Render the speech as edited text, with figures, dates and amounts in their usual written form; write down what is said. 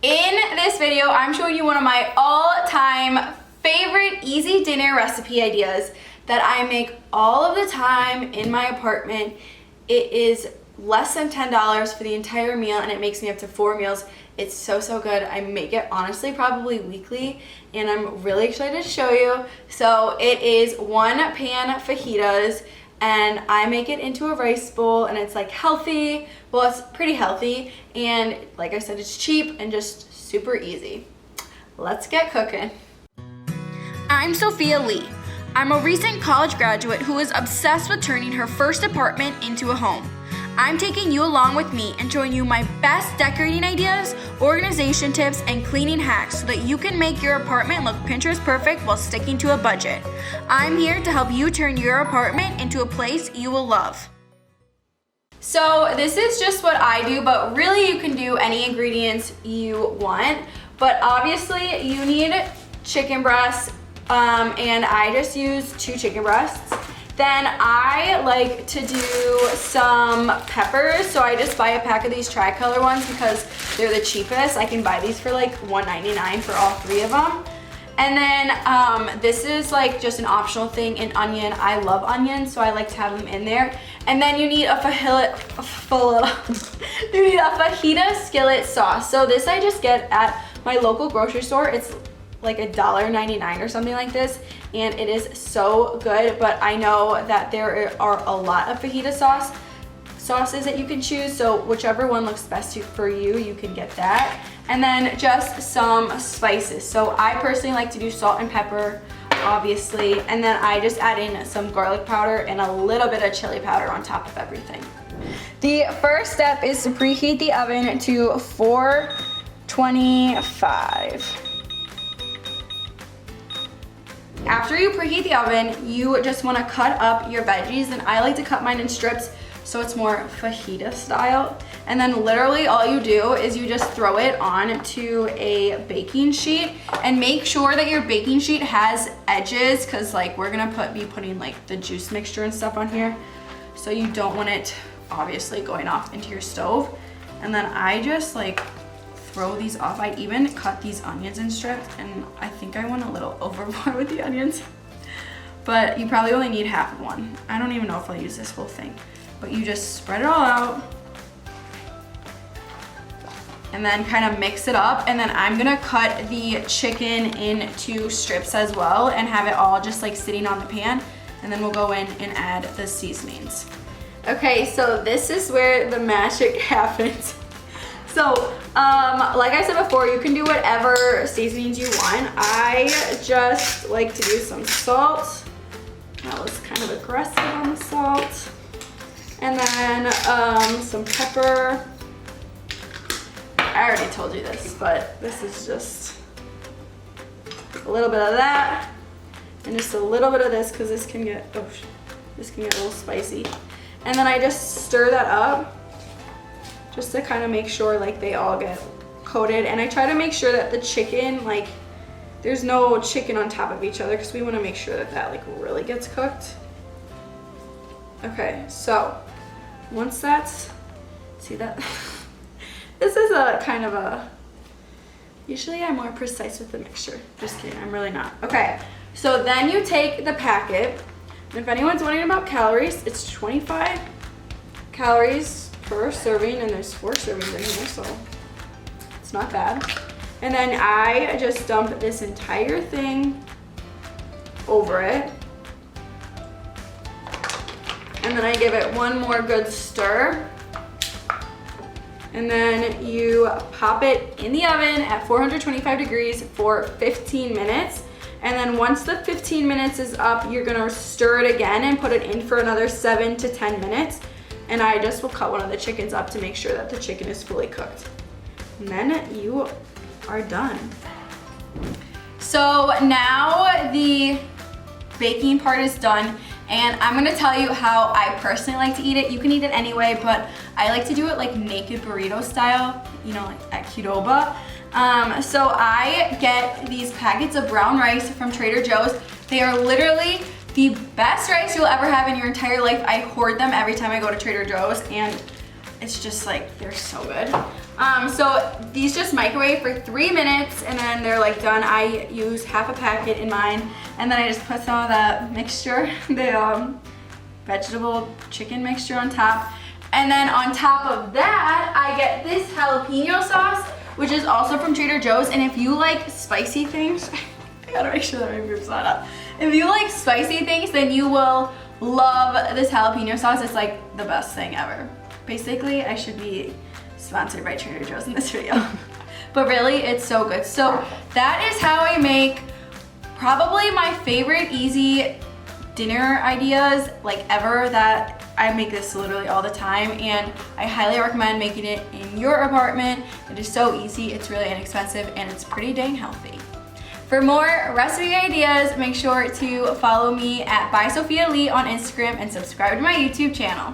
In this video, I'm showing you one of my all-time favorite easy dinner recipe ideas that I make all of the time in my apartment. It is less than $10 for the entire meal and it makes me up to 4 meals. It's so good. I make it honestly probably weekly and I'm really excited to show you. So it is 1 pan fajitas and I make it into a rice bowl and it's like healthy. Well, it's pretty healthy and like I said, it's cheap and just super easy. Let's get cooking. I'm Sophia Lee. I'm a recent college graduate who is obsessed with turning her first apartment into a home. I'm taking you along with me and showing you my best decorating ideas, organization tips, and cleaning hacks so that you can make your apartment look Pinterest perfect while sticking to a budget. I'm here to help you turn your apartment into a place you will love. So this is just what I do, but really you can do any ingredients you want. But obviously you need chicken breasts, and I just use 2 chicken breasts. Then I like to do some peppers, so I just buy a pack of these tricolor ones because they're the cheapest. I can buy these for like $1.99 for all 3 of them. And then this is like just an optional thing, an onion. I love onions, so I like to have them in there. And then you need a fajita skillet sauce. So this I just get at my local grocery store. It's like $1.99 or something like this, and it is so good. But I know that there are a lot of fajita sauces that you can choose, so whichever one looks best for you, you can get that. And then just some spices. So I personally like to do salt and pepper, obviously, and then I just add in some garlic powder and a little bit of chili powder on top of everything. The first step is to preheat the oven to 425. After you preheat the oven, you just want to cut up your veggies, and I like to cut mine in strips so it's more fajita style. And then literally all you do is you just throw it onto a baking sheet, and make sure that your baking sheet has edges, because like we're gonna be putting like the juice mixture and stuff on here, so you don't want it obviously going off into your stove. And then I just like throw these off. I even cut these onions in strips, and I think I went a little overboard with the onions, but you probably only need half of one. I don't even know if I'll use this whole thing, but you just spread it all out and then kind of mix it up. And then I'm gonna cut the chicken into strips as well and have it all just like sitting on the pan, and then we'll go in and add the seasonings. Okay, so this is where the magic happens. So, like I said before, you can do whatever seasonings you want. I just like to do some salt. That was kind of aggressive on the salt. And then some pepper. I already told you this, but this is just a little bit of that. And just a little bit of this, because this can get a little spicy. And then I just stir that up, just to kind of make sure like they all get coated. And I try to make sure that the chicken, like there's no chicken on top of each other, because we want to make sure that that like really gets cooked. Okay, so once that's, see that? This is a kind of a, usually I'm more precise with the mixture. Just kidding, I'm really not. Okay, so then you take the packet, and if anyone's wondering about calories, it's 25 calories per serving, and there's 4 servings in here, so it's not bad. And then I just dump this entire thing over it, and then I give it one more good stir, and then you pop it in the oven at 425 degrees for 15 minutes. And then once the 15 minutes is up, you're gonna stir it again and put it in for another 7 to 10 minutes. And I just will cut one of the chickens up to make sure that the chicken is fully cooked. And then you are done. So now the baking part is done, and I'm gonna tell you how I personally like to eat it. You can eat it anyway, but I like to do it like naked burrito style, you know, like at Qdoba. So I get these packets of brown rice from Trader Joe's. They are literally the best rice you'll ever have in your entire life. I hoard them every time I go to Trader Joe's, and it's just like, they're so good. So these just microwave for 3 minutes and then they're like done. I use half a packet in mine and then I just put some of that mixture, the vegetable chicken mixture on top. And then on top of that, I get this jalapeno sauce, which is also from Trader Joe's. And if you like spicy things, I gotta make sure that my boob's not up. If you like spicy things, then you will love this jalapeno sauce. It's like the best thing ever. Basically, I should be sponsored by Trader Joe's in this video. But really, it's so good. So that is how I make probably my favorite easy dinner ideas like ever. That I make this literally all the time and I highly recommend making it in your apartment. It is so easy, it's really inexpensive, and it's pretty dang healthy. For more recipe ideas, make sure to follow me at @BySophiaLee on Instagram and subscribe to my YouTube channel.